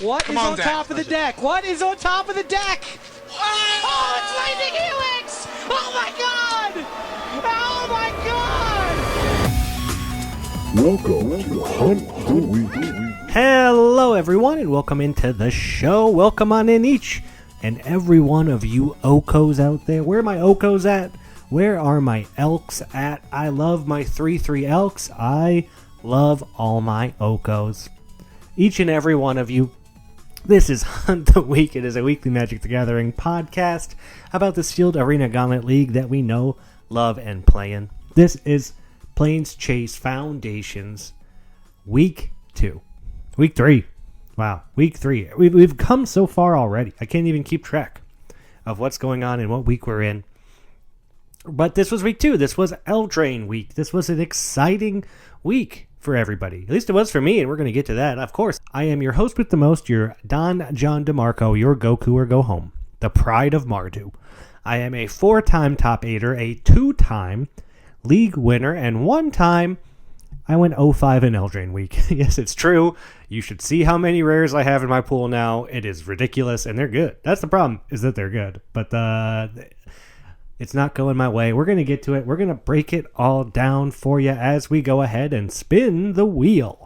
What is on top of the deck? What is on top of the deck? Oh, it's Lightning Helix! Oh my god! Oh my god! Welcome to Hunt the Week. Hello, everyone, and welcome into the show. Welcome on in, each and every one of you Okos out there. Where are my Okos at? Where are my Elks at? I love my 3-3 Elks. I love all my Okos. Each and every one of you. This is Hunt the Week. It is a weekly Magic the Gathering podcast about the Sealed Arena Gauntlet League that we know, love, and play in. This is Plains Chase Foundations Week 2. Week 3. Wow, Week 3. We've come so far already. I can't even keep track of what's going on and what week we're in. But this was Week 2. This was Eldraine Week. This was an exciting week for everybody. At least it was for me, and we're going to get to that. Of course, I am your host with the most, your Don John DeMarco, your Goku or Go Home, the pride of Mardu. I am a 4-time top 8er, a 2-time league winner, and 1 time I went 0-5 in Eldraine Week. Yes, it's true. You should see how many rares I have in my pool now. It is ridiculous, and they're good. That's the problem, is that they're good. But it's not going my way. We're going to get to it. We're going to break it all down for you as we go ahead and spin the wheel.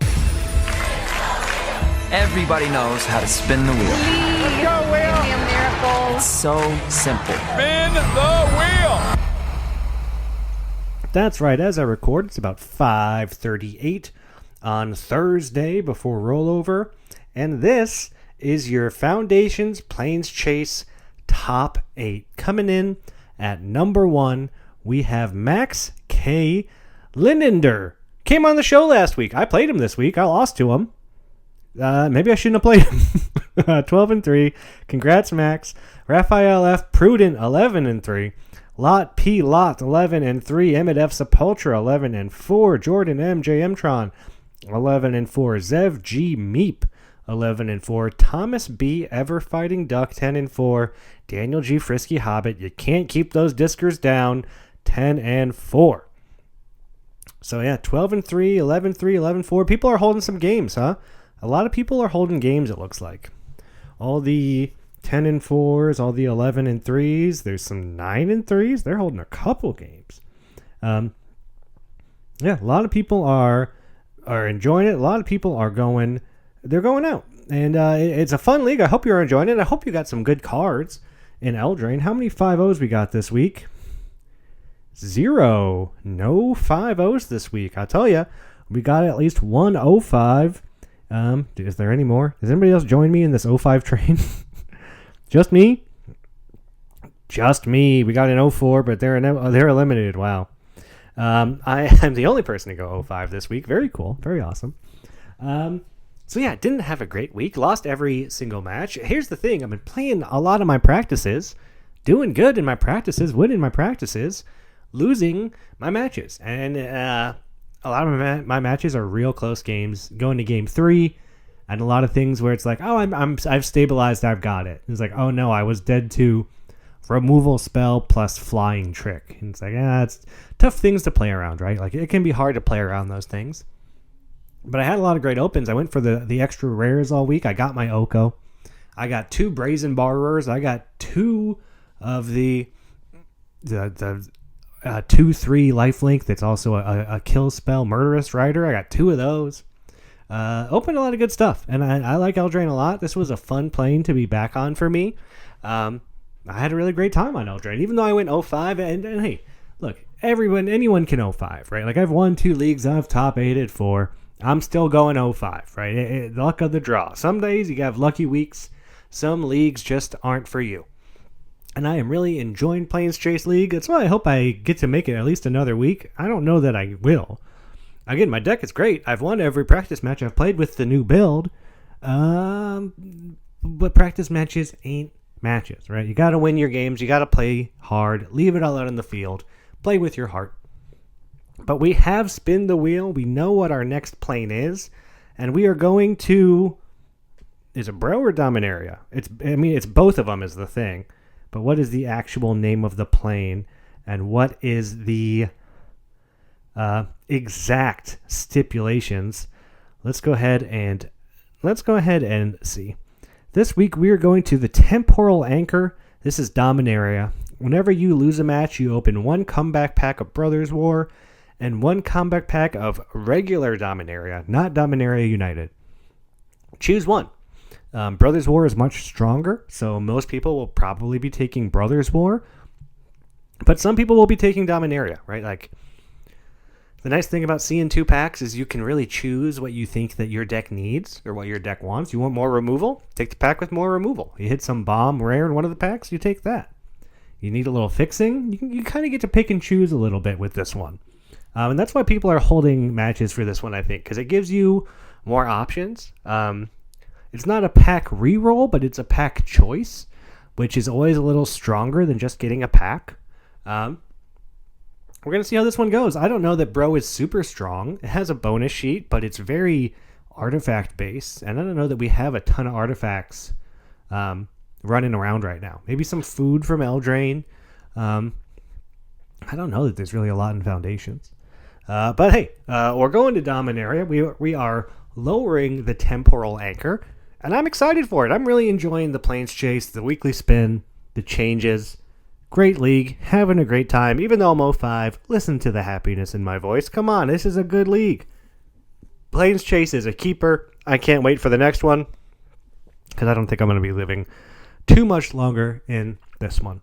Everybody knows how to spin the wheel. Let's go, wheel! Give me a miracle. It's so simple. Spin the wheel! That's right. As I record, it's about 5:38 on Thursday before rollover. And this is your Foundations Plains Chase Top 8. Coming in at number 1, we have Max K. Linender. Came on the show last week. I played him this week. I lost to him. Maybe I shouldn't have played him. 12-3. Congrats, Max. Raphael F. Prudent, 11-3. Lot P. Lot, 11-3. Emmett F. Sepultura, 11-4. Jordan M. J. Mtron, 11-4. Zev G. Meep, 11-4. Thomas B. Ever Fighting Duck, 10-4. Daniel G. Frisky Hobbit, you can't keep those discers down, 10-4. So yeah, 12-3, 11-3, 11-4. People are holding some games, huh? A lot of people are holding games, it looks like. All the 10-4s, all the 11-3s. There's some 9-3s. They're holding a couple games. Yeah, a lot of people are enjoying it. A lot of people are going out. And it's a fun league. I hope you're enjoying it. I hope you got some good cards in Eldraine. How many 5-0s we got this week? 0. No 5-0s this week. I'll tell you, we got at least one 0-5. Is there any more? Does anybody else join me in this 0-5 train? Just me? Just me. We got an 0-4, but they're eliminated. Wow. I am the only person to go 0-5 this week. Very cool. Very awesome. So yeah, didn't have a great week. Lost every single match. Here's the thing. I've been playing a lot of my practices. Doing good in my practices. Winning my practices. Losing my matches. And a lot of my matches are real close games. Going to game 3. And a lot of things where it's like, oh, I've stabilized. I've got it. It's like, oh no, I was dead to removal spell plus flying trick. And it's like, it's tough things to play around, right? Like it can be hard to play around those things. But I had a lot of great opens. I went for the extra rares all week. I got my Oko. I got 2 Brazen Borrowers. I got 2 of the 2-3 lifelink that's also a kill spell, Murderous Rider. I got 2 of those. Opened a lot of good stuff. And I like Eldraine a lot. This was a fun plane to be back on for me. I had a really great time on Eldraine, even though I went 0-5. And hey, look, anyone can 0-5, right? Like I've won 2 leagues. I've top 8'd 4. I'm still going 0-5, right? Luck of the draw. Some days you have lucky weeks. Some leagues just aren't for you. And I am really enjoying Plains Chase League. That's why I hope I get to make it at least another week. I don't know that I will. Again, my deck is great. I've won every practice match I've played with the new build. But practice matches ain't matches, right? You got to win your games. You got to play hard. Leave it all out in the field. Play with your heart. But we have spin the wheel. We know what our next plane is. And we are going to... Is it Bro or Dominaria? It's both of them is the thing. But what is the actual name of the plane? And what is the exact stipulations? Let's go ahead and see. This week we are going to the Temporal Anchor. This is Dominaria. Whenever you lose a match, you open one comeback pack of Brothers War and one comeback pack of regular Dominaria, not Dominaria United. Choose one. Brothers War is much stronger, so most people will probably be taking Brothers War, but some people will be taking Dominaria, right? Like, the nice thing about seeing 2 packs is you can really choose what you think that your deck needs or what your deck wants. You want more removal? Take the pack with more removal. You hit some bomb rare in one of the packs, you take that. You need a little fixing? You kind of get to pick and choose a little bit with this one. And that's why people are holding matches for this one, I think, because it gives you more options. It's not a pack reroll, but it's a pack choice, which is always a little stronger than just getting a pack. We're going to see how this one goes. I don't know that Bro is super strong. It has a bonus sheet, but it's very artifact-based, and I don't know that we have a ton of artifacts running around right now. Maybe some food from Eldraine. I don't know that there's really a lot in Foundations. But hey, we're going to Dominaria. We are lowering the Temporal Anchor, and I'm excited for it. I'm really enjoying the Plains Chase, the weekly spin, the changes. Great league, having a great time. Even though I'm 05, listen to the happiness in my voice. Come on, this is a good league. Plains Chase is a keeper. I can't wait for the next one, because I don't think I'm going to be living too much longer in this one.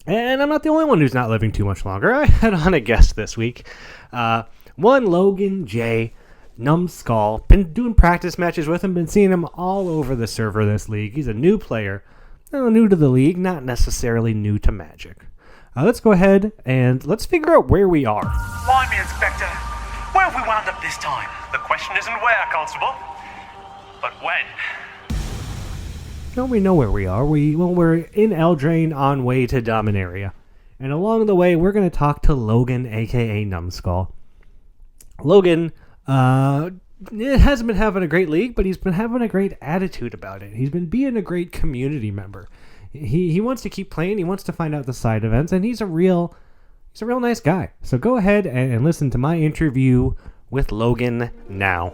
And I'm not the only one who's not living too much longer. I had on a guest this week. One Logan J. Numbskull. Been doing practice matches with him. Been seeing him all over the server this league. He's a new player. New to the league, not necessarily new to Magic. Let's go ahead and let's figure out where we are. Blimey, Inspector. Where have we wound up this time? The question isn't where, Constable, but when. No, we know where we are. We're in Eldraine on way to Dominaria. And along the way, we're going to talk to Logan, a.k.a. Numbskull. Logan, it hasn't been having a great league, but he's been having a great attitude about it. He's been being a great community member. He wants to keep playing. He wants to find out the side events, and he's a real nice guy. So go ahead and listen to my interview with Logan now.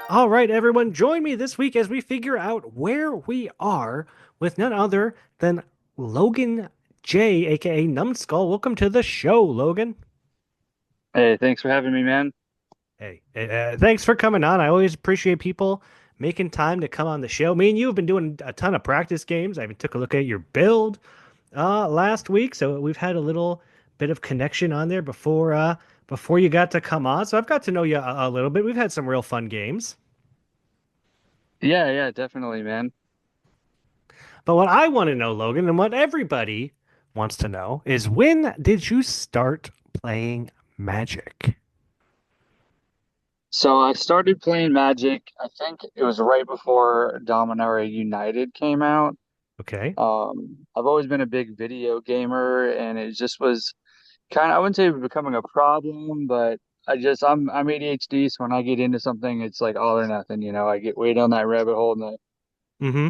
All right, everyone, join me this week as we figure out where we are with none other than Logan J, a.k.a. Numbskull. Welcome to the show, Logan. Hey, thanks for having me, man. Hey, thanks for coming on. I always appreciate people making time to come on the show. Me and you have been doing a ton of practice games. I even took a look at your build last week, so we've had a little bit of connection on there before you got to come on. So I've got to know you a little bit. We've had some real fun games. Yeah, definitely, man. But what I want to know, Logan, and what everybody wants to know is, when did you start playing Magic? So I started playing Magic, I think it was right before Dominaria United came out. Okay. I've always been a big video gamer, and it just was kind of, I wouldn't say becoming a problem, but I'm ADHD, so when I get into something, it's like all or nothing, I get way down that rabbit hole, and Mm-hmm.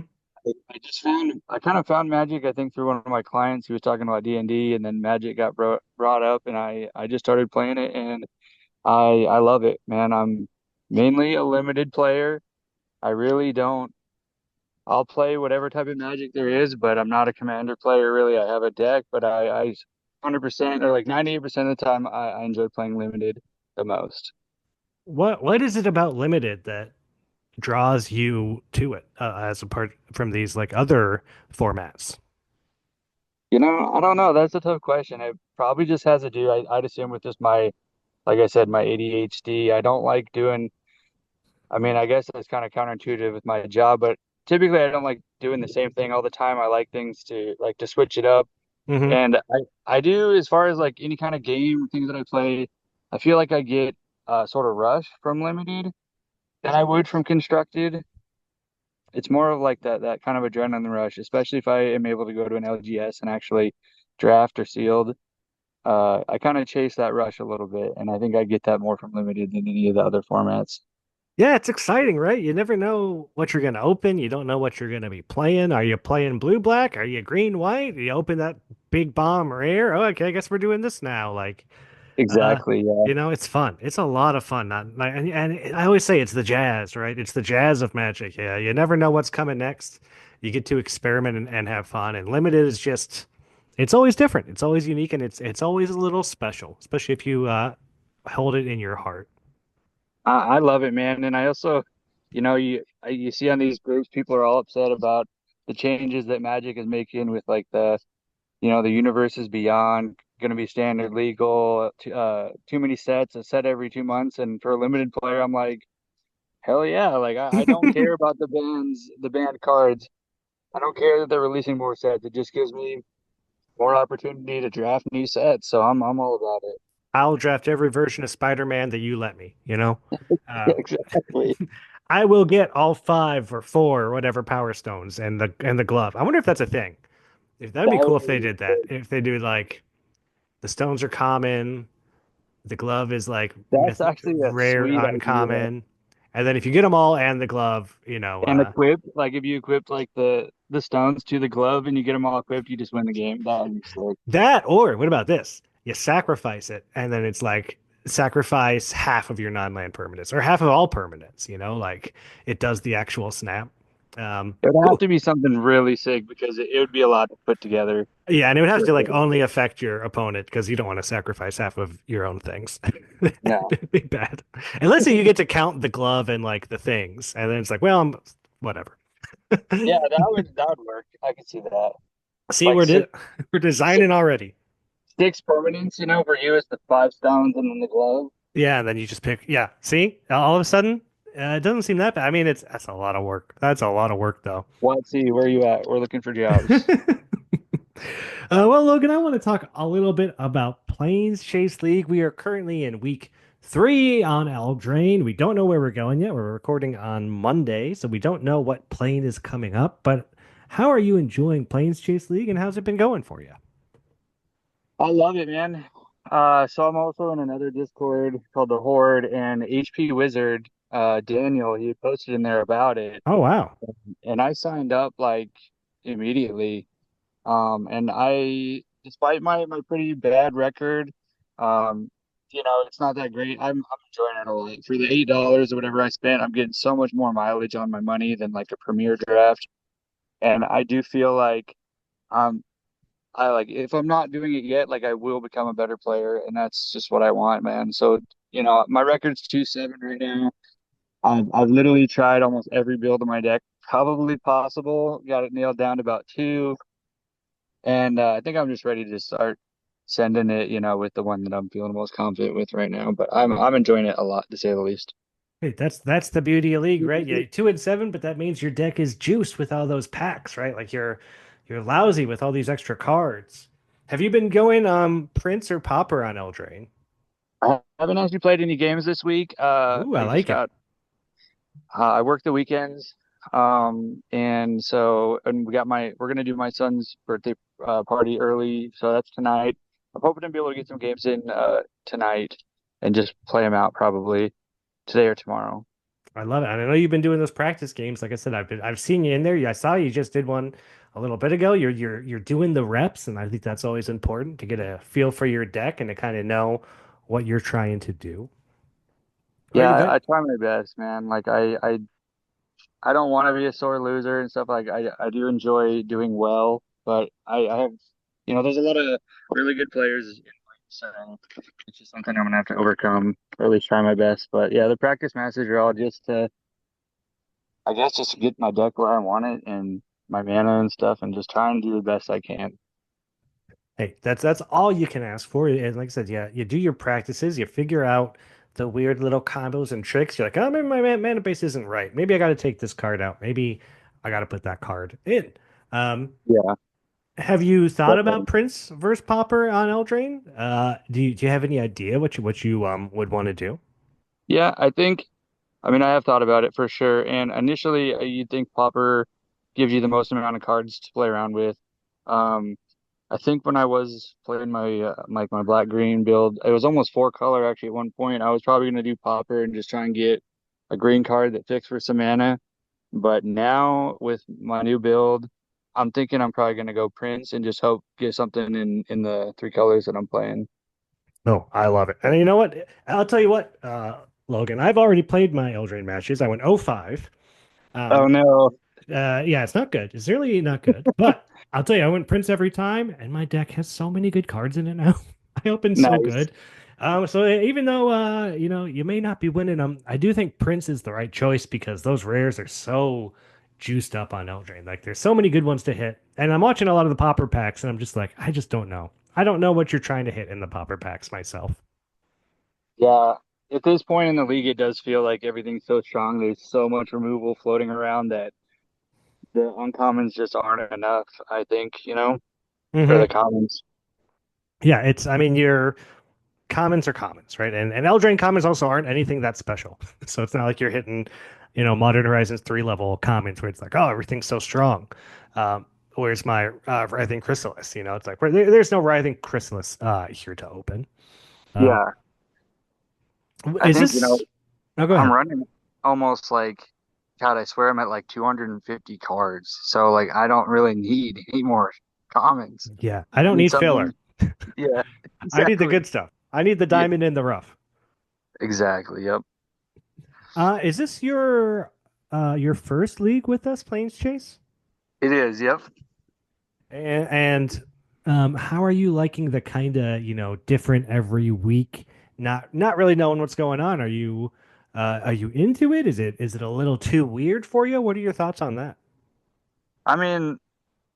I kind of found Magic, I think, through one of my clients. He was talking about D&D, and then Magic got brought up, and I just started playing it, and I love it, man. I'm mainly a limited player. I really don't. I'll play whatever type of Magic there is, but I'm not a commander player really. I have a deck, but I 100% or like 98% of the time I enjoy playing limited the most. What is it about Limited that draws you to it as apart from these like other formats? I don't know. That's a tough question. It probably just has to do, I'd assume, with just like I said, my ADHD. I don't like doing, I mean, I guess that's kind of counterintuitive with my job, but typically I don't like doing the same thing all the time. I like things to switch it up. Mm-hmm. And I do, as far as like any kind of game, things that I play, I feel like I get sort of rush from limited than I would from constructed. It's more of like that kind of adrenaline rush, especially if I am able to go to an LGS and actually draft or sealed. I kind of chase that rush a little bit, and I think I get that more from limited than any of the other formats. Yeah, it's exciting, right? You never know what you're going to open. You don't know what you're going to be playing. Are you playing blue black? Are you green white? You open that big bomb rare. Oh, okay, I guess we're doing this now. Like, Uh, Exactly. Yeah. it's fun. It's a lot of fun. And I always say it's the jazz, right? It's the jazz of Magic. Yeah, you never know what's coming next. You get to experiment and have fun. And limited is just, it's always different. It's always unique, and it's always a little special, especially if you hold it in your heart. I love it, man. And I also, you see on these groups, people are all upset about the changes that Magic is making with like the universes beyond going to be standard legal, too many sets, a set every 2 months. And for a limited player, I'm like, hell yeah. Like I don't care about the banned cards. I don't care that they're releasing more sets. It just gives me more opportunity to draft new sets. So I'm all about it. I'll draft every version of Spider-Man that you let me, you know? Yeah, Uh, exactly. I will get all five or four or whatever Power Stones and the glove. I wonder if that's a thing. If that'd be That cool would if they be did that. If they do like the stones are common, the glove is like that's actually a rare, sweet idea. uncommon, and then if you get them all and the glove, And equip, like if you equip like the stones to the glove and you get them all equipped, you just win the game. That would be sick. that or what about this? You sacrifice it, and then it's like sacrifice half of your non-land permanents or half of all permanents. Like it does the actual snap. It would have Ooh, to be something really sick because it would be a lot to put together. yeah, and it would have For to like only affect your opponent because you don't want to sacrifice half of your own things. No. It'd be bad. Unless you get to count the glove and like the things, and then it's like, well, whatever. Yeah, that would work. I could see that. See, Like we're six, designing already. six permanents, for you is the five stones and then the glove. Yeah, and then you just pick. Yeah, see, all of a sudden, it doesn't seem that bad. I mean, that's a lot of work. That's a lot of work, though. Let's see, where are you at? We're looking for jobs. Well, Logan, I want to talk a little bit about Planes Chase League. We are currently in week 3 on Eldraine. We don't know where we're going yet. We're recording on Monday, so we don't know what plane is coming up. But how are you enjoying Planes Chase League, and how's it been going for you? I love it, man. So I'm also in another Discord called the Horde, and HP Wizard, Daniel, he posted in there about it, Oh, wow. and I signed up like immediately. And despite my pretty bad record, um, it's not that great. I'm enjoying it a lot. For the $8 or whatever I spent, I'm getting so much more mileage on my money than like a premier draft. And I do feel like um I like if I'm not doing it yet, like I will become a better player, and that's just what I want, man. So, my record's 2-7 right now. I've literally tried almost every build of my deck probably possible. Got it nailed down to about two. And I think I'm just ready to start sending it, with the one that I'm feeling most confident with right now. But I'm enjoying it a lot, to say the least. Hey, that's the beauty of League, right? Yeah, 2 and 7, but that means your deck is juiced with all those packs, right? Like you're lousy with all these extra cards. Have you been going Prince or Popper on Eldraine? I haven't actually played any games this week. Ooh, I like it. I work the weekends, and we're gonna do my son's birthday party early, so that's tonight. I'm hoping to be able to get some games in tonight and just play them out probably today or tomorrow. I love it. And I know you've been doing those practice games. Like I said, I've seen you in there. I saw you just did one a little bit ago. You're doing the reps, and I think that's always important to get a feel for your deck and to kind of know what you're trying to do. Yeah, Right, that I try my best, man. Like I don't want to be a sore loser and stuff. Like I do enjoy doing well, but I have, there's a lot of really good players in my so it's just something I'm gonna have to overcome, or at least try my best. But yeah, the practice matches are all just to, I guess, just to get my deck where I want it and my mana and stuff, and just try and do the best I can. Hey, that's all you can ask for. And like I said, yeah, you do your practices, you figure out the weird little combos and tricks. You're like, oh, maybe my mana base isn't right. Maybe I got to take this card out. Maybe I got to put that card in. Um, Yeah, have you thought about definitely. Prince versus Popper on Eldraine? Do you have any idea what you would want to do? Yeah, I mean, I have thought about it for sure. And initially, you'd think Popper gives you the most amount of cards to play around with. Um, I think when I was playing my black green build, it was almost four color actually at one point. I was probably gonna do Popper and just try and get a green card that fixed for some mana. But now with my new build, I'm thinking I'm probably gonna go Prince and just hope get something in the three colors that I'm playing. No, I love it. And you know what? I'll tell you what, Logan, I've already played my Eldraine matches. I went 0-5. Oh Um, no. yeah, it's not good. It's really not good. But I'll tell you, I went Prince every time, and my deck has so many good cards in it now. I open so Nice. good. So even though you may not be winning them, I do think Prince is the right choice because those rares are so juiced up on Eldraine. Like there's so many good ones to hit. And I'm watching a lot of the popper packs, and I'm just like, I just don't know. I don't know what you're trying to hit in the popper packs myself. Yeah. At this point in the league, it does feel like everything's so strong. There's so much removal floating around that the uncommons just aren't enough, I think, for the Hmm. commons. Yeah, I mean, your commons are commons, right? And Eldraine commons also aren't anything that special. So it's not like you're hitting, Modern Horizons 3 level commons where it's like, oh, everything's so strong. Where's my Writhing Chrysalis? It's like there's no Writhing Chrysalis here to open. Um, Yeah. I is think, this? Oh, go I'm ahead. running almost like, God, I swear I'm at like 250 cards. So like I don't really need any more commons. Yeah, I don't Need need something. filler. Yeah, I need the exactly. good stuff. I need the Yeah, diamond in the rough. exactly. Yep. Is this your first league with us, Planes Chase? It is. Yep. And how are you liking the kind of, different every week? Not really knowing what's going on. Are you into it? Is it a little too weird for you? What are your thoughts on that? I mean,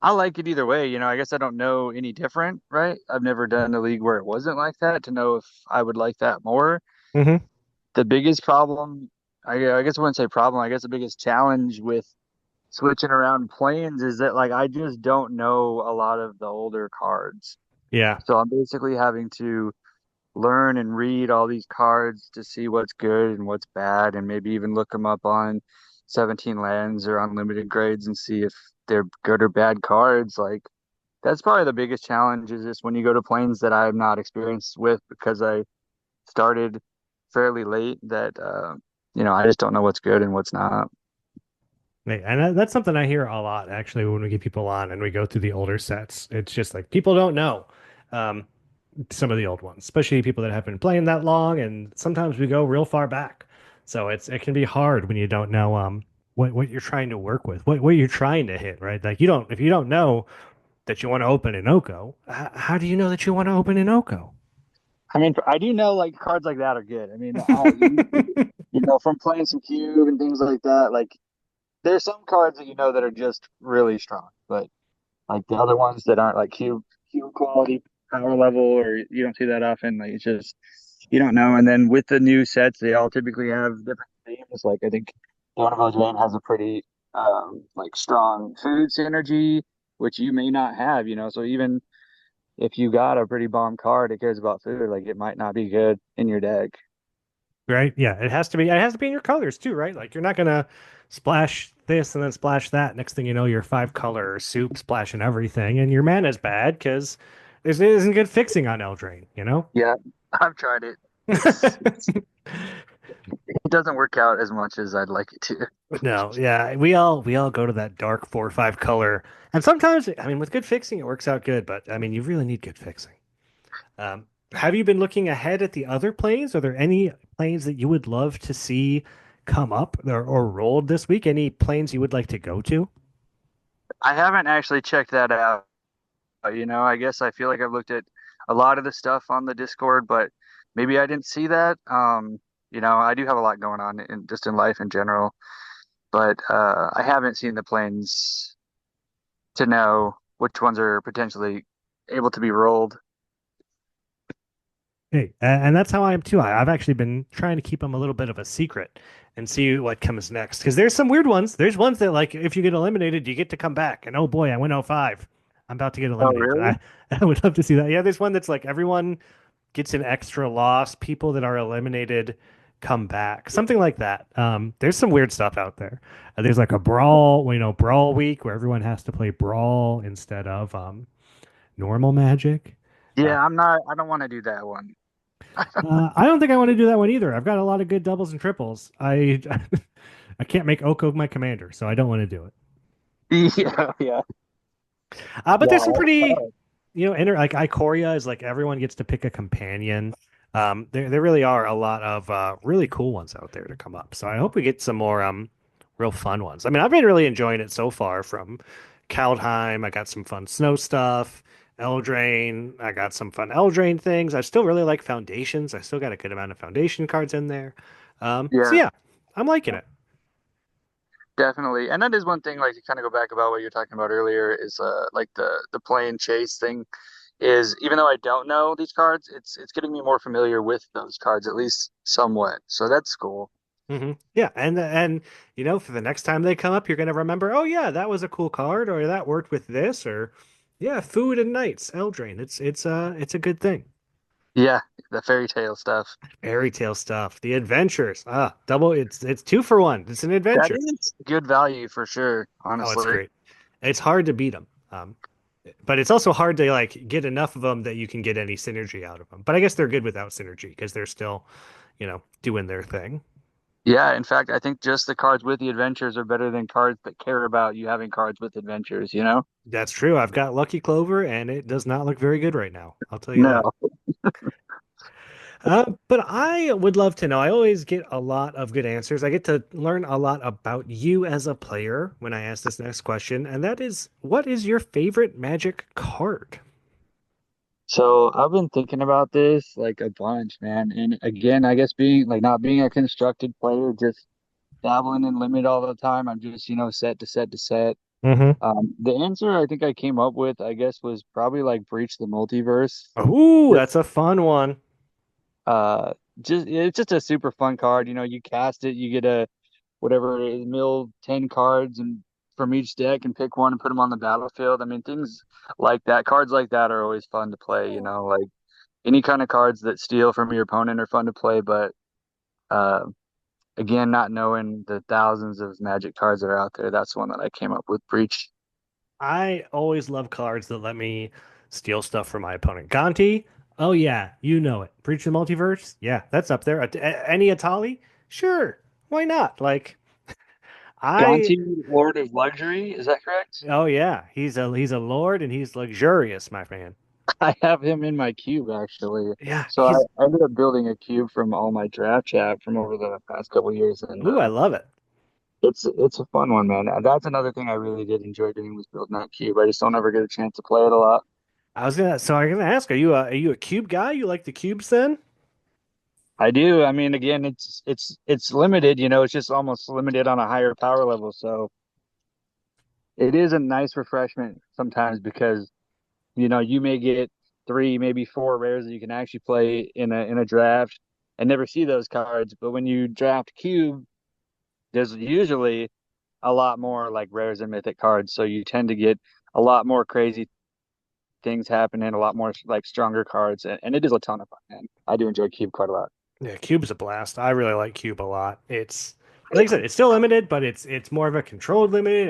I like it either way. I guess I don't know any different, right? I've never done a league where it wasn't like that to know if I would like that more. Hmm. The biggest problem, I guess I wouldn't say problem, I guess the biggest challenge with switching around planes is that like I just don't know a lot of the older cards. Yeah. So I'm basically having to learn and read all these cards to see what's good and what's bad, and maybe even look them up on 17 lands or unlimited grades and see if they're good or bad cards. Like that's probably the biggest challenge is just when you go to planes that I'm not experienced with because I started fairly late that I just don't know what's good and what's not. Hey, and that's something I hear a lot actually when we get people on and we go through the older sets. It's just like people don't know um, some of the old ones, especially people that have been playing that long, and sometimes we go real far back. So it can be hard when you don't know what you're trying to work with, what you're trying to hit, right? Like if you don't know that you want to open an Oko, how do you know that you want to open an Oko? I mean, I do know like cards like that are good. I mean, from playing some cube and things like that, like there's some cards that that are just really strong, but like the other ones that aren't like cube quality power level or you don't see that often, like it's just you don't know. And then with the new sets, they all typically have different themes. Like I think one of those game has a pretty like strong food synergy, which you may not have. So even if you got a pretty bomb card that cares about food, like it might not be good in your deck. Right? Yeah, it has to be. It has to be in your colors too, right? Like you're not gonna splash this and then splash that. Next thing you know, your five color soup splashing everything, and your mana's bad because there isn't good fixing on Eldraine. Yeah, I've tried it. It doesn't work out as much as I'd like it to. No, yeah, we all go to that dark 4 or 5 color, and sometimes, I mean, with good fixing, it works out good. But I mean, you really need good fixing. Have you been looking ahead at the other planes? Are there any planes that you would love to see come up or rolled this week? Any planes you would like to go to? I haven't actually checked that out. I guess I feel like I've looked at a lot of the stuff on the Discord, but maybe I didn't see that. I do have a lot going on in just in life in general, but I haven't seen the planes to know which ones are potentially able to be rolled. Hey, and that's how I am too. I've actually been trying to keep them a little bit of a secret and see what comes next. Because there's some weird ones. There's ones that, like, if you get eliminated, you get to come back. And oh boy, I went 0-5. I'm about to get Oh, eliminated. really? I would love to see that. Yeah, there's one that's like everyone gets an extra loss. People that are eliminated come back. Something like that. There's some weird stuff out there. There's like a brawl, brawl week where everyone has to play brawl instead of normal magic. Uh, Yeah, I'm not. I don't want to do that one. I don't think I want to do that one either. I've got a lot of good doubles and triples. I can't make Oko my commander, so I don't want to do it. Yeah, yeah, But yeah. there's some pretty All right. like Ikoria is like everyone gets to pick a companion. There really are a lot of really cool ones out there to come up. So I hope we get some more real fun ones. I mean, I've been really enjoying it so far from Kaldheim. I got some fun snow stuff. Eldraine. I got some fun Eldraine things. I still really like foundations. I still got a good amount of foundation cards in there. So Yeah, yeah, I'm liking it. definitely. And that is one thing, like to kind of go back about what you're talking about earlier, is like the play and chase thing is even though I don't know these cards, it's getting me more familiar with those cards, at least somewhat. So that's cool. Yeah, and for the next time they come up, you're gonna remember, oh yeah, that was a cool card, or that worked with this, or yeah, Food and Nights, Eldraine. It's a good thing. Yeah, the fairy tale stuff. Fairy tale stuff, the adventures. Double. It's two for one. It's an That adventure. is good value for sure, Oh, it's honestly. great. It's hard to beat them. But it's also hard to like get enough of them that you can get any synergy out of them. But I guess they're good without synergy because they're still, doing their thing. Yeah, in fact, I think just the cards with the adventures are better than cards that care about you having cards with adventures, you know? That's true. I've got Lucky Clover, and it does not look very good right now. I'll tell you No. that. But I would love to know. I always get a lot of good answers. I get to learn a lot about you as a player when I ask this next question, and that is, what is your favorite Magic card? So I've been thinking about this like a bunch, man. And again, I guess being like not being a constructed player, just dabbling in limit all the time. I'm just, set to set to set. Mm-hmm. The answer I think I came up with, I guess, was probably like Breach the Multiverse. Ooh, that's a fun one. Uh, just it's just a super fun card. You cast it, you get a whatever it is, mill 10 cards and from each deck and pick one and put them on the battlefield. I mean, things like that, cards like that are always fun to play, like any kind of cards that steal from your opponent are fun to play, but uh again, not knowing the thousands of Magic cards that are out there, that's one that I came up with, Breach. I always love cards that let me steal stuff from my opponent. Gonti, oh yeah, you know it. Breach the Multiverse, yeah, that's up there. Any Atali, sure, why not? Like I, Gonti, Lord of Luxury, is that correct? oh yeah, he's a lord and he's luxurious, my man. I have him in my cube actually. Yeah, So he's. I ended up building a cube from all my draft chat from over the past couple of years, and Ooh, I love it. it's a fun one, man. That's another thing I really did enjoy doing was building that cube. I just don't ever get a chance to play it a lot. So I'm gonna ask, are you a cube guy? You like the cubes then? I do. I mean, again, it's limited, it's just almost limited on a higher power level. So it is a nice refreshment sometimes because, you may get three, maybe four rares that you can actually play in a draft and never see those cards. But when you draft cube, there's usually a lot more like rares and mythic cards. So you tend to get a lot more crazy things happening, a lot more like stronger cards, and it is a ton of fun, man. I do enjoy cube quite a lot. Yeah, cube's a blast. I really like cube a lot. It's like I said, it's still limited, but it's more of a controlled limited,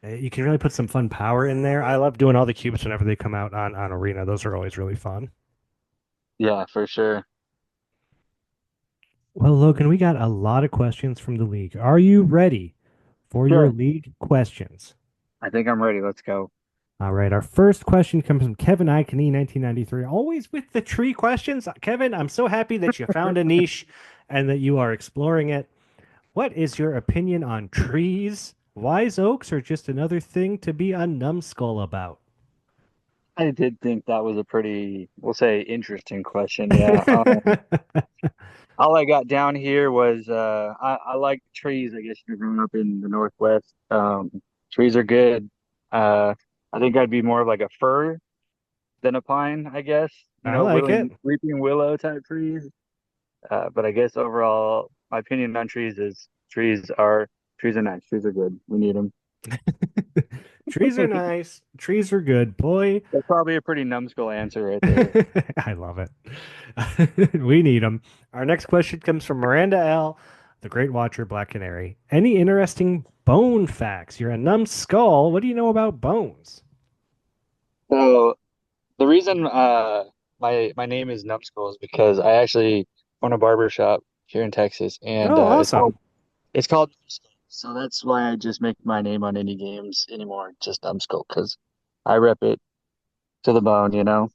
and you can really put some fun power in there. I love doing all the cubes whenever they come out on Arena. Those are always really fun. Yeah, for sure. Well, Logan, we got a lot of questions from the league. Are you ready for your Sure. league questions? I think I'm ready. Let's go. All right, our first question comes from Kevin Icony, 1993. Always with the tree questions. Kevin, I'm so happy that you found a niche and that you are exploring it. What is your opinion on trees? Wise oaks are just another thing to be a numbskull about. I did think that was a pretty, we'll say, interesting question. Yeah. All I got down here was I like trees. I guess you're growing up in the Northwest. Trees are good. I think I'd be more of like a fir than a pine, I guess. I like it. Weeping willow type trees. But I guess overall, my opinion on trees is trees are nice. Trees are good. We need them. Trees are nice. Trees are good. Boy, That's probably a pretty numbskull answer right there. I love it. We need them. Our next question comes from Miranda L., the Great Watcher, Black Canary. Any interesting bone facts? You're a numbskull. What do you know about bones? So the reason my name is Numbskull is because I actually own a barber shop here in Texas, and Oh, it's called awesome. it's called Numbskull. So that's why I just make my name on any games anymore, just Numbskull, because I rep it to the bone, you know?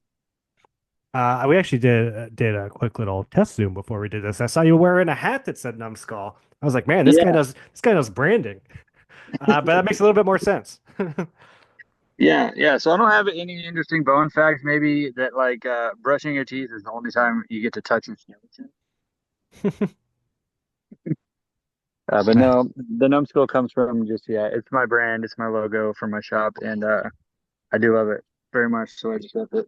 We actually did a quick little test zoom before we did this. I saw you wearing a hat that said Numbskull. I was like, man, Yeah. this guy knows branding. But that makes a little bit more sense. Yeah, yeah. So I don't have any interesting bone facts. Maybe that like brushing your teeth is the only time you get to touch your skeleton. But no, the numbskull comes from just yeah, it's my brand, it's my logo for my shop, and I do love it very much. So I just love it.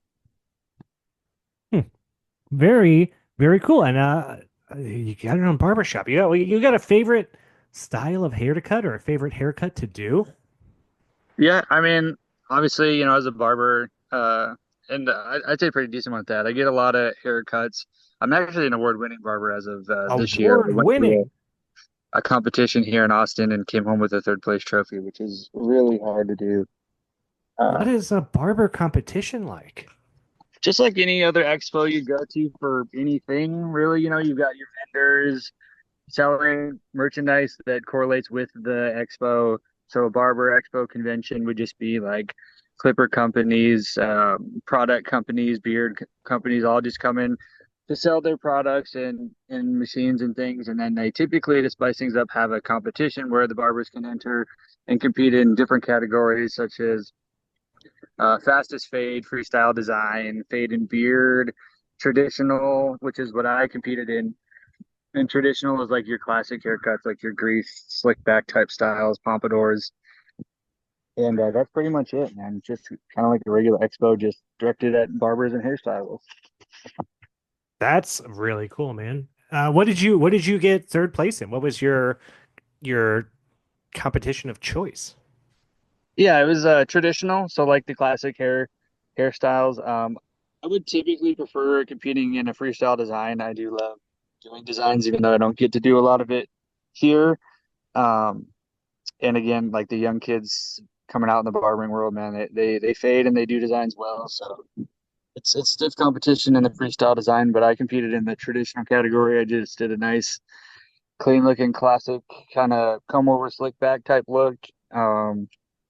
Very, very cool. And you got your own barbershop. You got a favorite style of hair to cut or a favorite haircut to do? Yeah, I mean, obviously, you know, as a barber, and I'd say pretty decent with that. I get a lot of haircuts. I'm actually an award-winning barber as of this year. I Award went to winning. a competition here in Austin and came home with a third place trophy, which is really hard to do. Uh, What is a barber competition like? just like any other expo you go to for anything, really, you know, you've got your vendors selling merchandise that correlates with the expo. So a barber expo convention would just be like clipper companies, product companies, companies all just come in to sell their products and machines and things. And then they typically, to spice things up, have a competition where the barbers can enter and compete in different categories such as fastest fade, freestyle design, fade and beard, traditional, which is what I competed in. And traditional is like your classic haircuts, like your grease, slick back type styles, pompadours. And that's pretty much it, man. Just kind of like a regular expo, just directed at barbers and hairstylists. That's really cool, man. What did you get third place in? What was your competition of choice? Yeah, it was traditional, so like the classic hairstyles. I would typically prefer competing in a freestyle design. I do love doing designs, even though I don't get to do a lot of it here. Um, and again, like the young kids coming out in the barbering world, man, they fade and they do designs well. So it's stiff competition in the freestyle design, but I competed in the traditional category. I just did a nice, clean looking, classic kind of come over slick back type look.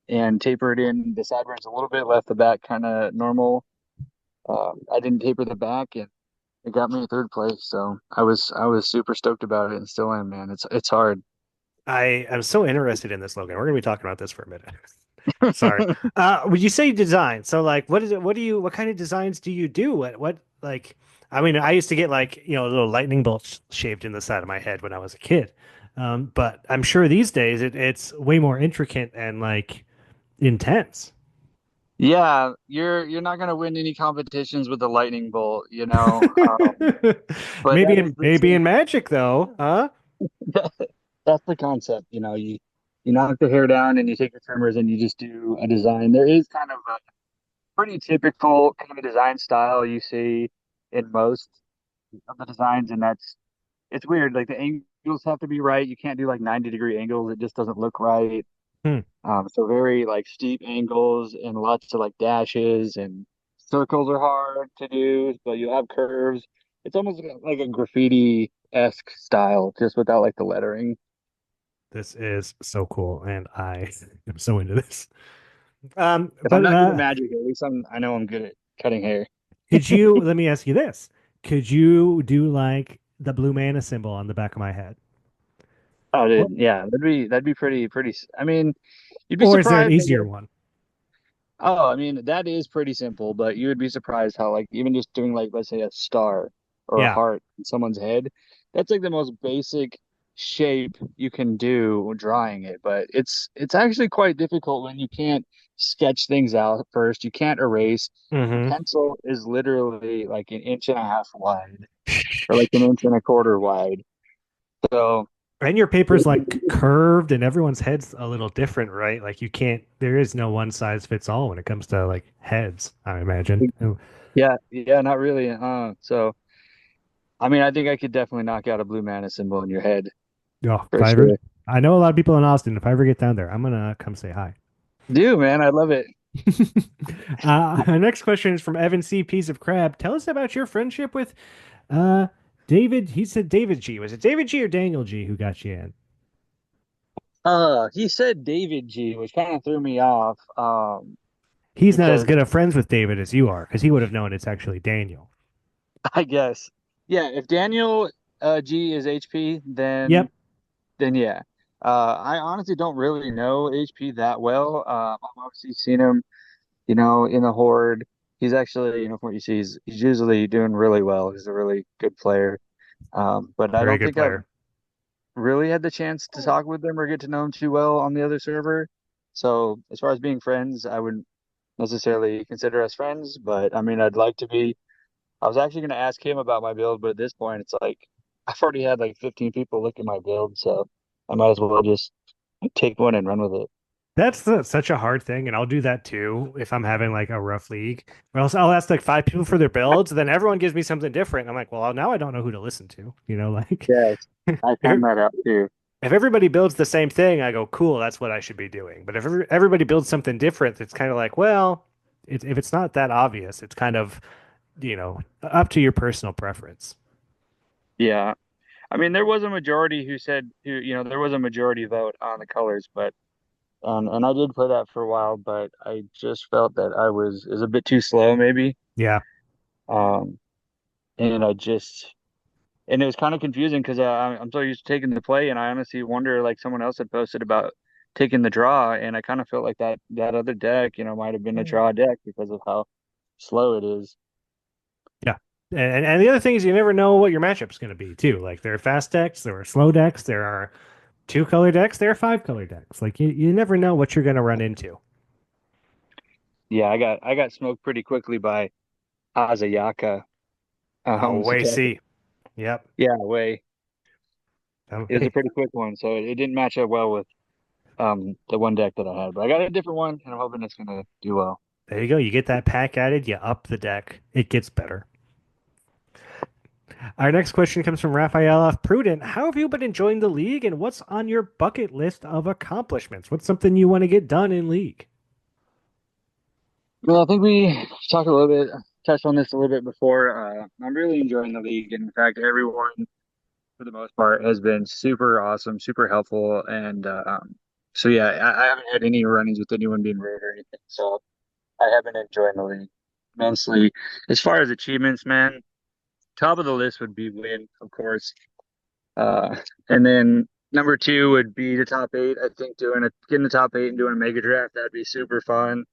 And tapered in the sideburns a little bit, left the back kind of normal. I didn't taper the back, and it got me third place. So I was super stoked about it, and still am, man. It's hard. I am so interested in this, Logan. We're gonna be talking about this for a minute. Sorry. Would you say design? So like what is it? What kind of designs do you do? What like I mean, I used to get like, a little lightning bolt shaved in the side of my head when I was a kid. But I'm sure these days it's way more intricate and like intense. Yeah, you're not gonna win any competitions with a lightning bolt, you know. But Maybe that is in the maybe trick. in magic though, huh? That's the concept, you know. You knock the hair down and you take the trimmers and you just do a design. There is kind of a pretty typical kind of design style you see in most of the designs, and it's weird. Like the angles have to be right. You can't do like 90-degree angles. It just doesn't look right. Hmm. So very like steep angles and lots of like dashes and circles are hard to do, but you have curves. It's almost like a graffiti-esque style, just without like the lettering. This is so cool, and I am so into this. If I'm But not good at magic, at least I know I'm good at cutting hair. let me ask you this. Could you do like the blue mana symbol on the back of my head? Oh, Or, dude, yeah, that'd be pretty. I mean, you'd be or is there an surprised. easier one? Oh, I mean, that is pretty simple, but you would be surprised how, like, even just doing, like, let's say a star or a Yeah. heart in someone's head, that's like the most basic shape you can do drawing it. But it's actually quite difficult when you can't sketch things out first. You can't erase. The Hmm. pencil is literally like an inch and a half wide or like an inch and a quarter wide. So And your paper's like curved and everyone's head's a little different, right? Like there is no one size fits all when it comes to like heads, I imagine. Oh, yeah, yeah, not really. So I mean, I think I could definitely knock out a blue mana symbol in your head if for I ever, sure. I know a lot of people in Austin. If I ever get down there, I'm gonna come say hi. Do man, I love it. Our next question is from Evan C. Piece of Crab. Tell us about your friendship with uh David. He said David G. Was it David G or Daniel G who got you in? He said David G, which kind of threw me off. He's not as because good of friends with David as you are, because he would have known it's actually Daniel. I guess, yeah, if Daniel G is HP, Yep. then yeah. I honestly don't really know HP that well. I've obviously seen him, in the Horde. He's actually, from what you see, he's usually doing really well. He's a really good player. But I Very don't good think I've player. really had the chance to talk with him or get to know him too well on the other server. So as far as being friends, I wouldn't necessarily consider us friends, but I mean, I'd like to be. I was actually going to ask him about my build, but at this point, it's like I've already had like 15 people look at my build, so I might as well just take one and run with it. Such a hard thing, and I'll do that too if I'm having like a rough league. Or else I'll ask like 5 people for their builds, then everyone gives me something different. I'm like, well, now I don't know who to listen to. Like Yes, I if, found that out too. if everybody builds the same thing, I go, cool, that's what I should be doing. But if everybody builds something different, it's kind of like, well, if it's not that obvious, it's kind of, up to your personal preference. Yeah. I mean, there was a majority who said, there was a majority vote on the colors, but and I did play that for a while, but I just felt that I was is a bit too slow, maybe. Yeah. Um, and and it was kind of confusing because I'm so used to taking the play, and I honestly wonder, like someone else had posted about taking the draw, and I kind of felt like that other deck, might have been a draw deck because of how slow it is. Yeah. And the other thing is you never know what your matchup's going to be too. Like there are fast decks, there are slow decks, there are two color decks, there are five color decks. Like you never know what you're going to run into. Yeah, I got smoked pretty quickly by Azayaka. Oh, So way C. Yep. yeah, way. It was a Hey, pretty quick one, so it didn't match up well with the one deck that I had. But I got a different one, and I'm hoping it's gonna do well. there you go. You get that pack added, you up the deck. It gets better. Our next question comes from Raphael F. Prudent. How have you been enjoying the league, and what's on your bucket list of accomplishments? What's something you want to get done in league? Well, I think we talked a little bit, touched on this a little bit before. I'm really enjoying the league, and in fact, everyone for the most part has been super awesome, super helpful, and so yeah, I haven't had any run-ins with anyone being rude or anything. So I have been enjoying the league immensely. As far as achievements, man, top of the list would be win, of course. Uh, and then number two would be the top eight. I think getting the top eight and doing a mega draft, that'd be super fun.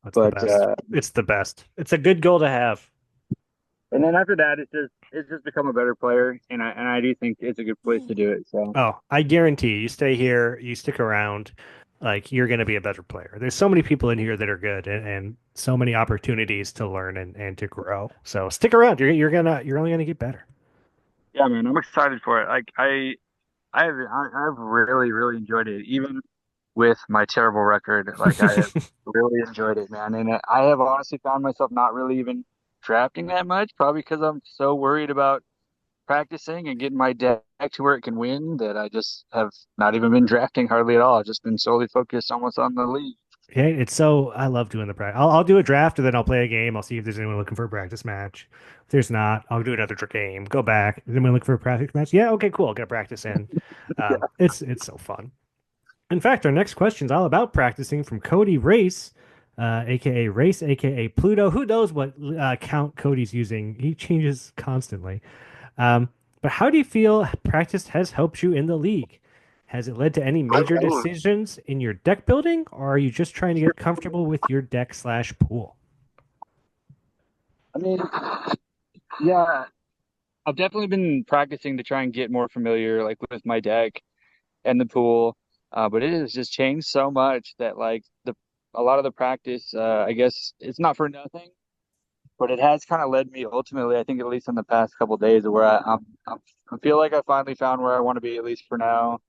What's the But best? It's the best. It's a good goal to have. and then after that, it's just become a better player, and I do think it's a good place to do it. So Oh, I guarantee you stay here, you stick around, like you're going to be a better player. There's so many people in here that are good and so many opportunities to learn and to grow. So stick around. You're only gonna get better. yeah, man, I'm excited for it. Like I've really really enjoyed it, even with my terrible record. Like I have really enjoyed it, man, and I have honestly found myself not really even drafting that much, probably because I'm so worried about practicing and getting my deck to where it can win that I just have not even been drafting hardly at all. I've just been solely focused almost on the league. Yeah, I love doing the practice. I'll do a draft and then I'll play a game. I'll see if there's anyone looking for a practice match. If there's not, I'll do another game. Go back. Is anyone looking for a practice match? Yeah, okay, cool. I'll get practice in. It's so fun. In fact, our next question is all about practicing from Cody Race, aka Race, aka Pluto. Who knows what count Cody's using? He changes constantly. But how do you feel practice has helped you in the league? Has it led to any major decisions in your deck building, or are you just trying to get comfortable with your deck slash pool? I mean, yeah, I've definitely been practicing to try and get more familiar, like with my deck and the pool. But it has just changed so much that like the a lot of the practice, I guess it's not for nothing, but it has kind of led me ultimately, I think at least in the past couple of days, where I feel like I finally found where I want to be at least for now.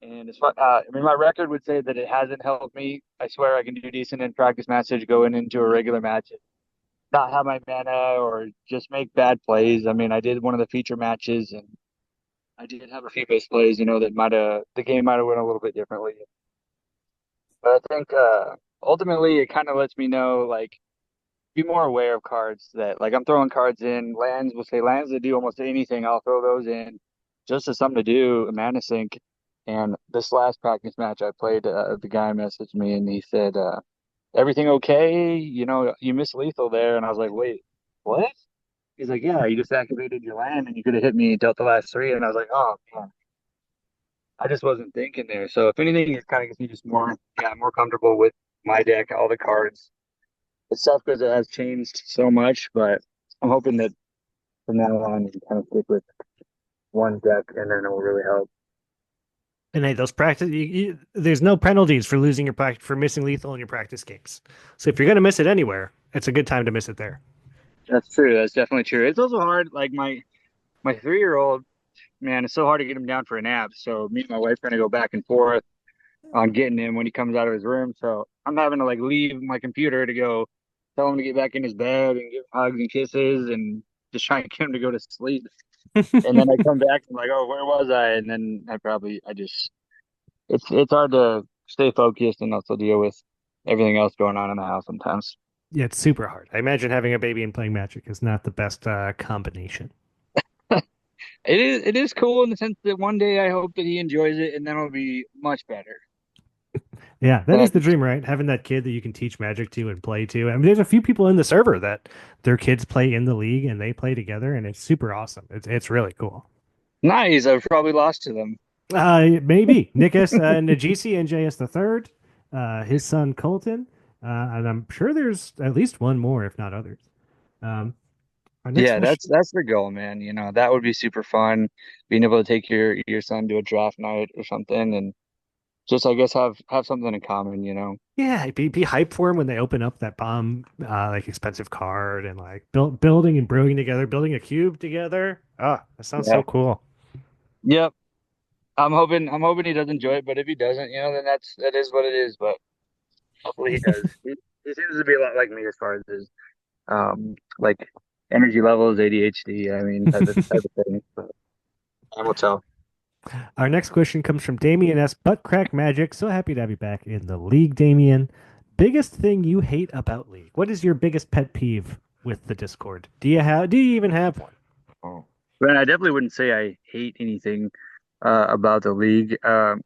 And it's fun. I mean, my record would say that it hasn't helped me. I swear I can do decent in practice matches going into a regular match, and not have my mana or just make bad plays. I mean, I did one of the feature matches, and I did have a few base plays, that might have the game might have went a little bit differently. But I think ultimately it kind of lets me know, like, be more aware of cards that, like, I'm throwing cards in lands. We'll say lands that do almost anything. I'll throw those in just as something to do, a mana sink. And this last practice match I played, the guy messaged me and he said, everything okay? You know, you missed lethal there. And I was like, wait, what? He's like, yeah, you just activated your land and you could have hit me, dealt the last three. And I was like, oh, man, I just wasn't thinking there. So if anything, it kind of gets me just more, yeah, more comfortable with my deck, all the cards. It's tough because it has changed so much, but I'm hoping that from now on, you can kind of stick with one deck and then it will really help. And hey, those practice, there's no penalties for losing your practice for missing lethal in your practice games. So if you're gonna miss it anywhere, it's a good time to miss it there. That's true. That's definitely true. It's also hard. Like my 3-year-old, man, it's so hard to get him down for a nap. So me and my wife are gonna go back and forth on getting him when he comes out of his room. So I'm having to like leave my computer to go tell him to get back in his bed and give him hugs and kisses and just try and get him to go to sleep. And then I come back and I'm like, oh, where was I? And then I just it's hard to stay focused and also deal with everything else going on in the house sometimes. Yeah, it's super hard. I imagine having a baby and playing Magic is not the best combination. It is cool in the sense that one day I hope that he enjoys it and then it'll be much better. Yeah, that But is the dream, right? Having that kid that you can teach Magic to and play to. I mean, there's a few people in the server that their kids play in the league and they play together, and it's super awesome. It's really cool. nice. I've probably lost to them. Maybe Nikas Najisi and JS the third, his son Colton, and I'm sure there's at least one more, if not others. Um, our next Yeah, question. that's the goal, man. You know, that would be super fun, being able to take your son to a draft night or something and just I guess have something in common, you know. Yeah, be hyped for him when they open up that bomb, like expensive card, and like building and brewing together, building a cube together. Ah, that sounds Yeah. so cool. Yep. I'm hoping he does enjoy it, but if he doesn't, you know, then that is what it is. But hopefully he does. He seems to be a lot like me as far as his like energy levels, ADHD, I mean type of thing. But time will tell. Our next question comes from Damien S. Butt Crack Magic. So happy to have you back in the league, Damien. Biggest thing you hate about League? What is your biggest pet peeve with the Discord? Do you even have one? Oh. But I definitely wouldn't say I hate anything about the league. Like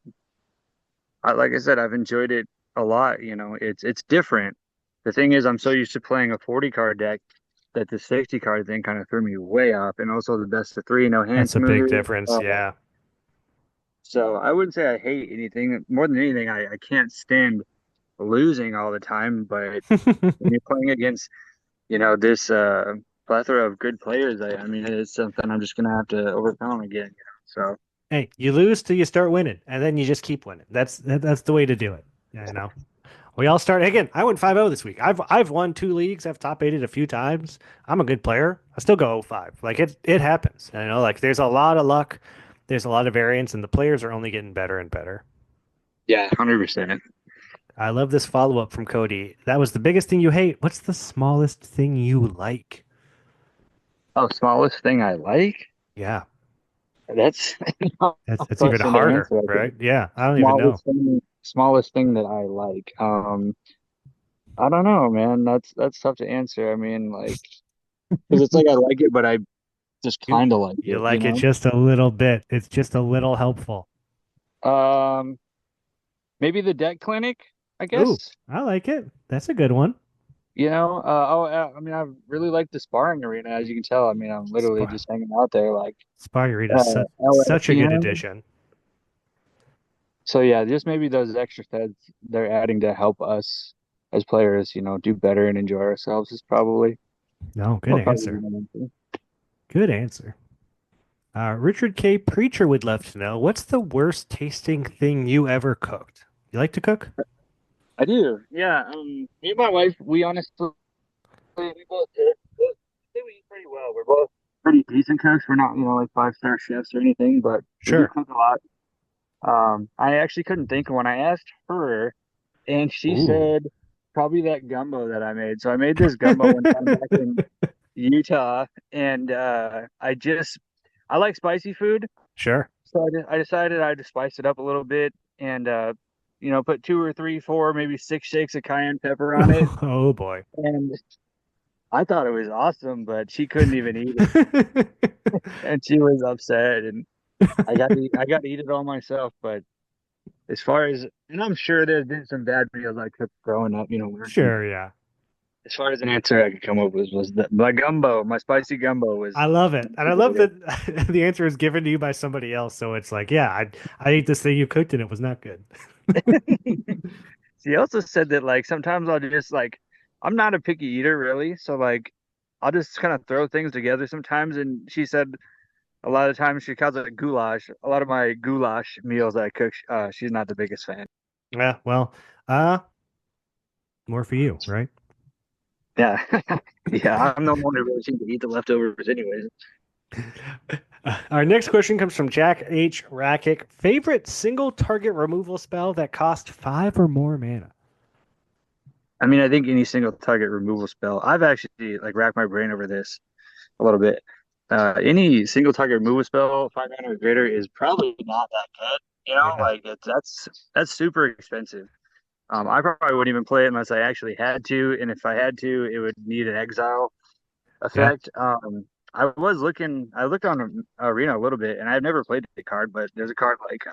I said, I've enjoyed it a lot. You know, it's different. The thing is, I'm so used to playing a 40 card deck that the 60 card thing kind of threw me way off, and also the best of three, no hand That's a big smoothers. difference. Yeah. So I wouldn't say I hate anything. More than anything, I can't stand losing all the time. But when you're playing against, you know, this plethora of good players, I mean, it's something I'm just gonna have to overcome again. You know, so. Hey, you lose till you start winning, and then you just keep winning. That's the way to do it. Yeah, you know. We all start again. I went 5-0 this week. I've won 2 leagues. I've top eighted a few times. I'm a good player. I still go 0-5. Like it happens. And, you know, like there's a lot of luck. There's a lot of variance, and the players are only getting better and better. Yeah, 100%. I love this follow up from Cody. That was the biggest thing you hate. What's the smallest thing you like? Oh, smallest thing I like? Yeah, That's a that's even question to harder, answer. I think right? Yeah, I don't even know. smallest thing that I like. I don't know, man. That's tough to answer. I mean, like, because it's like I like it, but I just You kind of like you it, you like it know? just a little bit. It's just a little helpful. Um, Maybe the deck clinic, I Ooh, guess. I like it. That's a good one. You know, I mean, I really like the sparring arena, as you can tell. I mean, I'm literally Spar just hanging out there, like Spargarita is such a good LSPN. addition. So yeah, just maybe those extra feds they're adding to help us as players, you know, do better and enjoy ourselves is probably No, good what probably answer. my answer. Good answer. Richard K. Preacher would love to know what's the worst tasting thing you ever cooked? You like to cook? I do, yeah. Me and my wife, we honestly we both do we eat pretty well. We're both pretty decent cooks. We're not, you know, like 5-star chefs or anything, but we do Sure. cook a lot. I actually couldn't think of when I asked her, and she Ooh. said probably that gumbo that I made. So I made this gumbo one time back in Utah, and I like spicy food, Sure. so I decided I'd spice it up a little bit and you know, put 2 or 3, 4, maybe 6 shakes of cayenne pepper on it, Oh boy. and I thought it was awesome, but she couldn't even eat it, and she was upset, and I got to eat it all myself, but as far as, and I'm sure there's been some bad meals I cooked growing up, working. Sure, yeah. As far as an answer I could come up with was that my gumbo, my spicy gumbo I was love it. And I love really that the answer is given to you by somebody else. So it's like, yeah, I ate this thing you cooked and it was not good. good. She also said that like sometimes I'll just like I'm not a picky eater really, so like I'll just kind of throw things together sometimes. And she said a lot of times she calls it goulash. A lot of my goulash meals that I cook, she's not the biggest fan. Yeah, well, uh, more for you, right? Yeah, yeah, I'm the one who really seems to eat the leftovers anyways. Our next question comes from Jack H. Rakic. Favorite single target removal spell that cost 5 or more mana? I mean, I think any single target removal spell. I've actually like racked my brain over this a little bit. Any single target removal spell, 5 mana or greater, is probably not that good. Yeah, Like that's super expensive. I probably wouldn't even play it unless I actually had to, and if I had to, it would need an exile yeah, effect. I looked on Arena a little bit, and I've never played the card, but there's a card like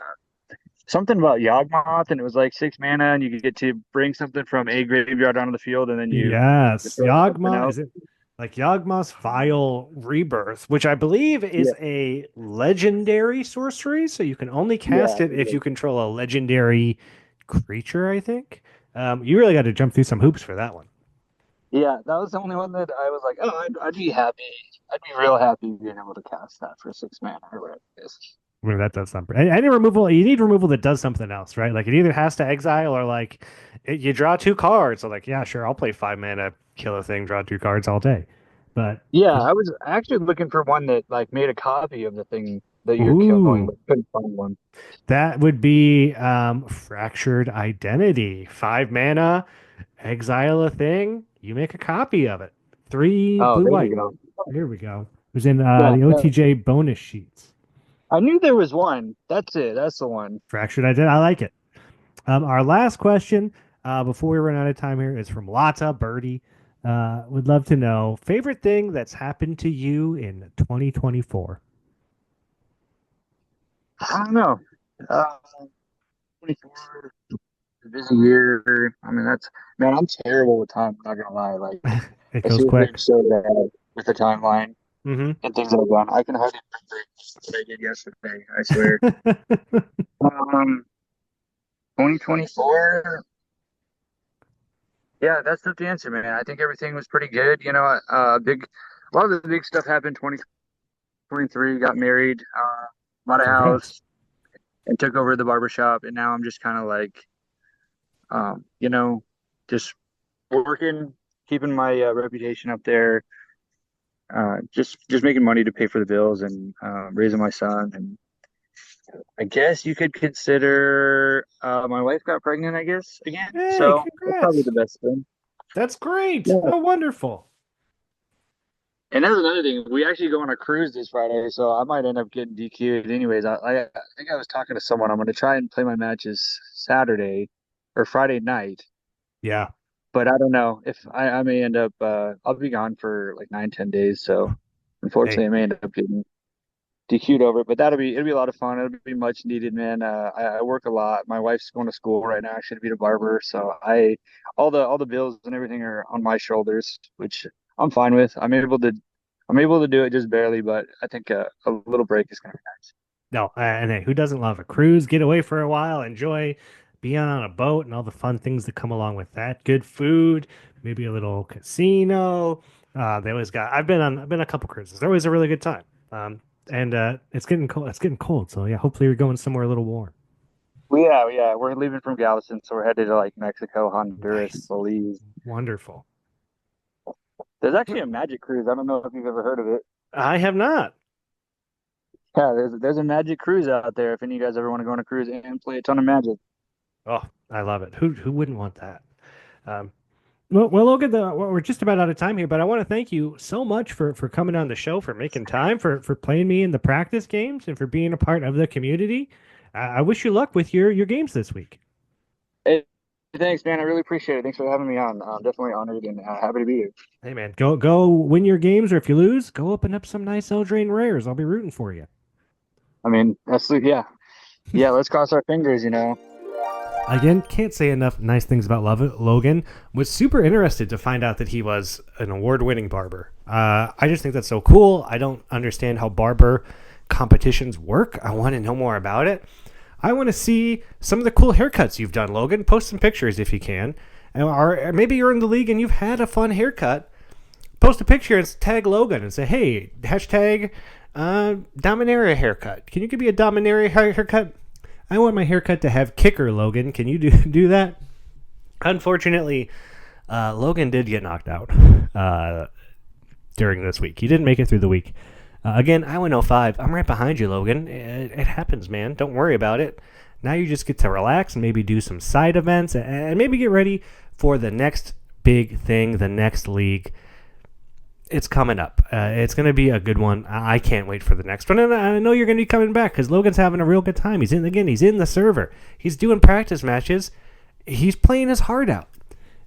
something about Yawgmoth, and it was like 6 mana, and you could get to bring something from a graveyard onto the field, and then you yes. throw something Yawgmoth, else. is it like Yawgmoth's Vile Rebirth, which I believe Yeah, is a legendary sorcery, so you can only cast yeah, it if you control a legendary creature, I think. You really got to jump through some hoops for that one. yeah. That was the only one that I was like, oh, I'd be happy. I'd be real happy being able to cast that for 6 mana or whatever it is. I mean, that does something. Any removal, you need removal that does something else, right? Like it either has to exile or like you draw 2 cards. So like, yeah, sure, I'll play 5 mana, kill a thing, draw 2 cards all day. But Yeah, I was actually looking for one that like made a copy of the thing that you're killing, ooh, but couldn't find one. that would be Fractured Identity. 5 mana, exile a thing, you make a copy of it. Three Oh, blue there you white. go. Here we go. It was in Yeah, the yeah. OTJ bonus sheets. I knew there was one. That's it. That's the one. Fractured Identity. I like it. Our last question, before we run out of time here, is from Lotta Birdie. Would love to know favorite thing that's happened to you in 2024. I don't know. Uh, 24, a busy year. I mean, man, I'm terrible with time. I'm not gonna lie. Like, It I goes seriously am quick. so bad with the timeline Hmm. and things I've done. I can hardly remember what I did yesterday. I swear. Um, 2024. Yeah, that's the answer, man. I think everything was pretty good. A lot of the big stuff happened 2023. Got married, bought a Congrats. house, and took over the barbershop. And now I'm just kind of like, um, you know, just working, keeping my reputation up there, just making money to pay for the bills and raising my son. And I guess you could consider my wife got pregnant, I guess, again. Hey, So that's probably congrats. the best thing. That's great. Yeah. Oh, wonderful. And that's another thing. We actually go on a cruise this Friday, so I might end up getting DQ'd anyways. I think I was talking to someone. I'm going to try and play my matches Saturday or Friday night, Yeah. but I don't know if I may end up. I'll be gone for like 9, 10 days, so unfortunately, Hey, I may end up getting DQ'd over it. But it'll be a lot of fun. It'll be much needed, man. I work a lot. My wife's going to school right now. I should be a barber, so I all the bills and everything are on my shoulders, which I'm fine with. I'm able to do it just barely, but I think a little break is gonna be nice. no, and hey, who doesn't love a cruise? Get away for a while, enjoy being on a boat and all the fun things that come along with that. Good food, maybe a little casino. They always got. I've been on a couple cruises. They're always a really good time. And it's getting cold. It's getting cold. So yeah, hopefully you're going somewhere a little warm. Well, yeah, we're leaving from Galveston, so we're headed to like Mexico, Honduras, Nice, Belize. wonderful. There's actually a magic cruise. I don't know if you've ever heard of it. I have not. Yeah, there's a magic cruise out there. If any of you guys ever want to go on a cruise and play a ton of magic. Oh, I love it. Who wouldn't want that? Um, well, Logan, we're just about out of time here, but I want to thank you so much for coming on the show, for making time, for playing me in the practice games, and for being a part of the community. I wish you luck with your games this week. Hey, thanks, man. I really appreciate it. Thanks for having me on. I'm definitely honored and happy to be here. Hey, man, go win your games, or if you lose, go open up some nice Eldraine rares. I'll be rooting for you. I mean, yeah. Let's cross our fingers. Again, can't say enough nice things about Logan. Was super interested to find out that he was an award-winning barber. I just think that's so cool. I don't understand how barber competitions work. I want to know more about it. I want to see some of the cool haircuts you've done, Logan. Post some pictures if you can. Or maybe you're in the league and you've had a fun haircut. Post a picture and tag Logan and say, hey, hashtag Dominaria haircut. Can you give me a Dominaria haircut? I want my haircut to have kicker, Logan. Can you do that? Unfortunately, Logan did get knocked out during this week. He didn't make it through the week. Again, I went 0-5. I'm right behind you, Logan. It happens, man. Don't worry about it. Now you just get to relax and maybe do some side events and maybe get ready for the next big thing, the next league. It's coming up. It's going to be a good one. I can't wait for the next one. And I know you're going to be coming back because Logan's having a real good time. He's in the server. He's doing practice matches. He's playing his heart out.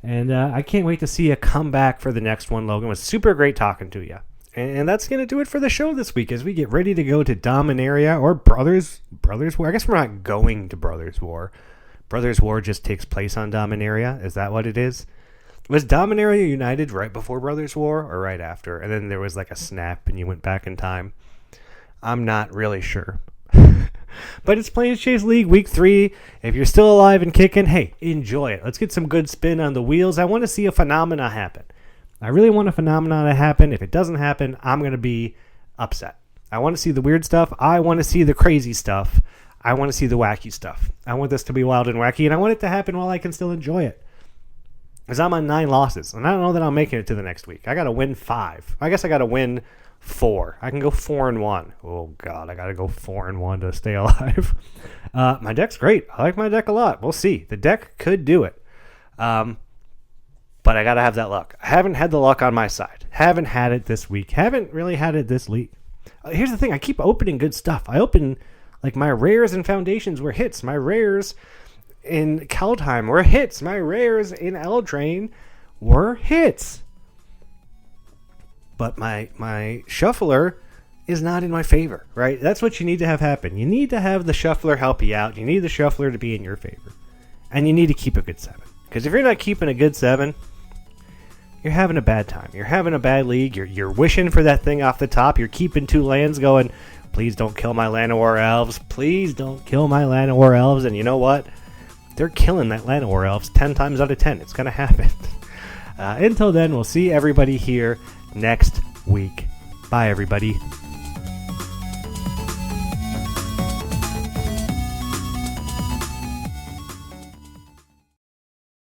And I can't wait to see you come back for the next one, Logan. It was super great talking to you. And that's going to do it for the show this week as we get ready to go to Dominaria or Brothers War. I guess we're not going to Brothers War. Brothers War just takes place on Dominaria. Is that what it is? Was Dominaria United right before Brothers War or right after? And then there was like a snap and you went back in time. I'm not really sure. But it's Planes Chase League Week 3. If you're still alive and kicking, hey, enjoy it. Let's get some good spin on the wheels. I want to see a phenomena happen. I really want a phenomenon to happen. If it doesn't happen, I'm going to be upset. I want to see the weird stuff. I want to see the crazy stuff. I want to see the wacky stuff. I want this to be wild and wacky, and I want it to happen while I can still enjoy it. Because I'm on 9 losses, and I don't know that I'm making it to the next week. I got to win 5. I guess I got to win 4. I can go 4-1. Oh, God, I got to go 4-1 to stay alive. My deck's great. I like my deck a lot. We'll see. The deck could do it. But I got to have that luck. I haven't had the luck on my side. Haven't had it this week. Haven't really had it this league. Here's the thing. I keep opening good stuff. I open, like, my rares and foundations were hits. My rares in Kaldheim were hits. My rares in Eldraine were hits. But my shuffler is not in my favor, right? That's what you need to have happen. You need to have the shuffler help you out. You need the shuffler to be in your favor. And you need to keep a good 7. Because if you're not keeping a good 7, you're having a bad time. You're having a bad league. You're wishing for that thing off the top. You're keeping 2 lands going, please don't kill my Llanowar Elves. Please don't kill my Llanowar Elves. And you know what? They're killing that Llanowar Elves 10 times out of 10. It's going to happen. Until then, we'll see everybody here next week. Bye, everybody.